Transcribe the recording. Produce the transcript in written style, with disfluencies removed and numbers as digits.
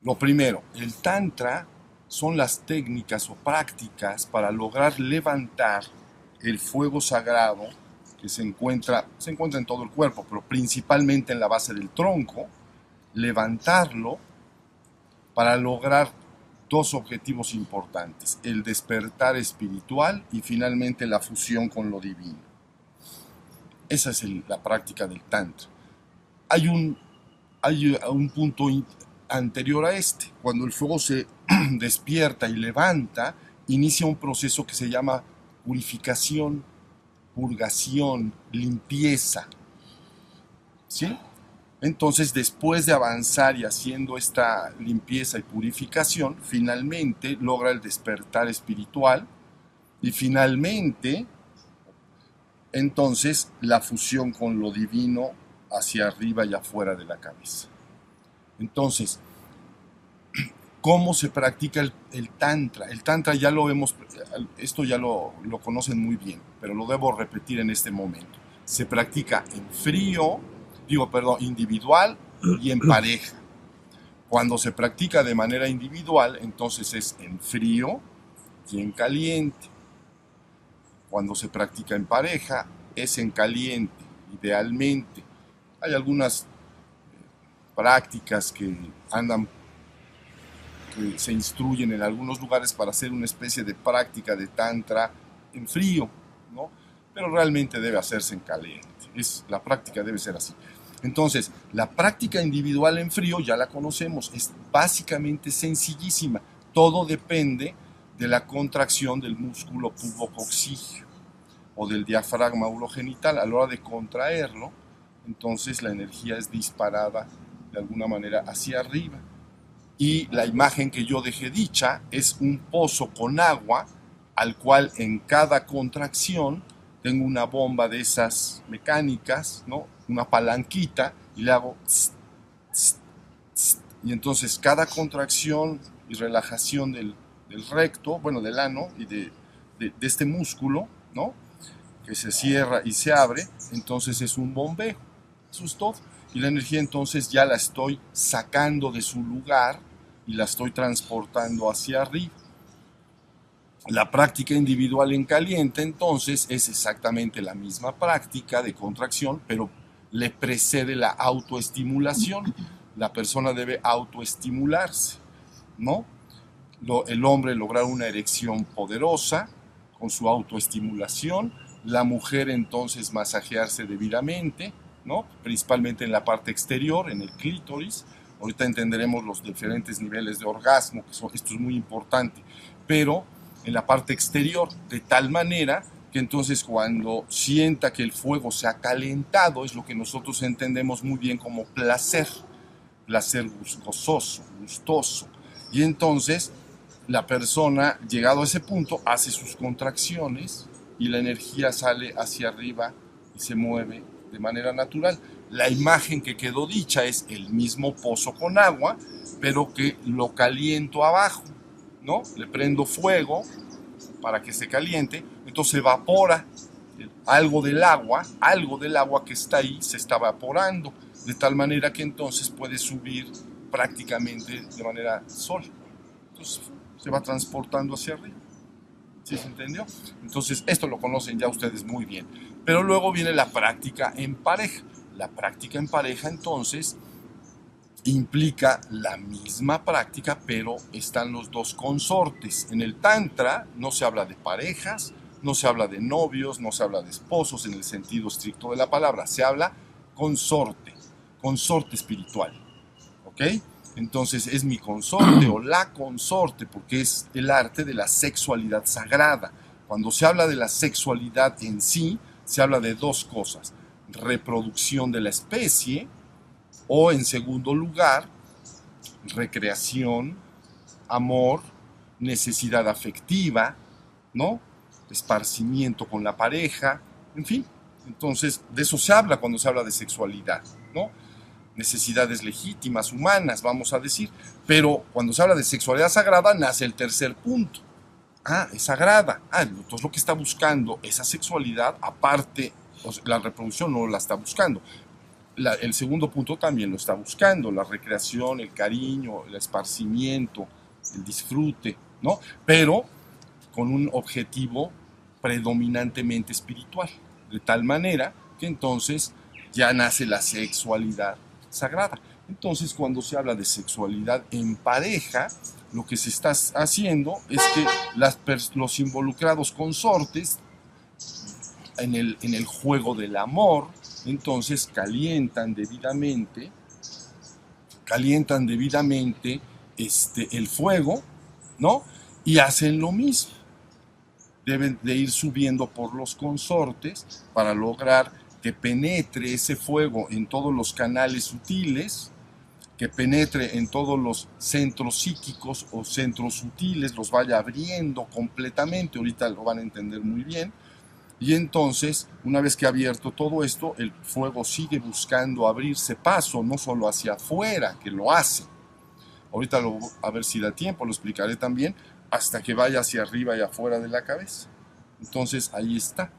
Lo primero, el tantra son las técnicas o prácticas para lograr levantar el fuego sagrado que se encuentra en todo el cuerpo, pero principalmente en la base del tronco, levantarlo para lograr dos objetivos importantes: el despertar espiritual y finalmente la fusión con lo divino. Esa es la práctica del tantra. Hay un punto anterior a este. Cuando el fuego se despierta y levanta, inicia un proceso que se llama purificación, purgación, limpieza. ¿Sí? Entonces, después de avanzar y haciendo esta limpieza y purificación, finalmente logra el despertar espiritual y finalmente, entonces, la fusión con lo divino hacia arriba y afuera de la cabeza. Entonces, ¿cómo se practica el tantra? El tantra ya lo hemos, esto ya lo conocen muy bien, pero lo debo repetir en este momento. Se practica en frío, individual y en pareja. Cuando se practica de manera individual, entonces es en frío y en caliente. Cuando se practica en pareja, es en caliente, idealmente. Hay algunas prácticas que se instruyen en algunos lugares para hacer una especie de práctica de tantra en frío, ¿no? Pero realmente debe hacerse en caliente. La práctica debe ser así. Entonces, la práctica individual en frío ya la conocemos, es básicamente sencillísima. Todo depende de la contracción del músculo pubococcígeo o del diafragma urogenital. A la hora de contraerlo, entonces la energía es disparada de alguna manera hacia arriba. Y la imagen que yo dejé dicha es un pozo con agua al cual en cada contracción tengo una bomba de esas mecánicas, ¿no? Una palanquita, y le hago tss, tss, tss, y entonces cada contracción y relajación del recto, bueno, del ano y de este músculo, ¿no? Que se cierra y se abre, entonces es un bombeo. Eso es todo. Y la energía entonces ya la estoy sacando de su lugar y la estoy transportando hacia arriba. La práctica individual en caliente entonces es exactamente la misma práctica de contracción, pero le precede la autoestimulación. La persona debe autoestimularse, ¿no? El hombre lograr una erección poderosa con su autoestimulación, la mujer entonces masajearse debidamente, ¿no? Principalmente en la parte exterior, en el clítoris. Ahorita entenderemos los diferentes niveles de orgasmo, esto es muy importante, pero en la parte exterior, de tal manera que entonces cuando sienta que el fuego se ha calentado, es lo que nosotros entendemos muy bien como placer, placer gozoso, gustoso. Y entonces la persona, llegado a ese punto, hace sus contracciones y la energía sale hacia arriba y se mueve de manera natural. La imagen que quedó dicha es el mismo pozo con agua, pero que lo caliento abajo, ¿no? Le prendo fuego para que se caliente, entonces evapora algo del agua que está ahí se está evaporando, de tal manera que entonces puede subir prácticamente de manera sola. Entonces se va transportando hacia arriba. ¿Sí se entendió? Entonces esto lo conocen ya ustedes muy bien. Pero luego viene la práctica en pareja. La práctica en pareja entonces implica la misma práctica, pero están los dos consortes. En el Tantra no se habla de parejas, no se habla de novios, no se habla de esposos en el sentido estricto de la palabra, se habla consorte, consorte espiritual. ¿Ok? Entonces es mi consorte o la consorte, porque es el arte de la sexualidad sagrada. Cuando se habla de la sexualidad en sí, se habla de dos cosas: reproducción de la especie, o en segundo lugar, recreación, amor, necesidad afectiva, ¿no? Esparcimiento con la pareja, en fin. Entonces, de eso se habla cuando se habla de sexualidad, ¿no? Necesidades legítimas, humanas, vamos a decir. Pero cuando se habla de sexualidad sagrada, nace el tercer punto. Ah, es sagrada. Ah, entonces lo que está buscando esa sexualidad, aparte, la reproducción no la está buscando. el segundo punto también lo está buscando, la recreación, el cariño, el esparcimiento, el disfrute, ¿no? Pero con un objetivo predominantemente espiritual, de tal manera que entonces ya nace la sexualidad sagrada. Entonces, cuando se habla de sexualidad en pareja, lo que se está haciendo es que los involucrados consortes en el juego del amor, entonces calientan debidamente el fuego, ¿no? Y hacen lo mismo. Deben de ir subiendo por los consortes para lograr que penetre ese fuego en todos los canales sutiles, que penetre en todos los centros psíquicos o centros sutiles, los vaya abriendo completamente, ahorita lo van a entender muy bien. Y entonces, una vez que ha abierto todo esto, el fuego sigue buscando abrirse paso, no solo hacia afuera, que lo hace. Ahorita a ver si da tiempo, lo explicaré también, hasta que vaya hacia arriba y afuera de la cabeza. Entonces, ahí está.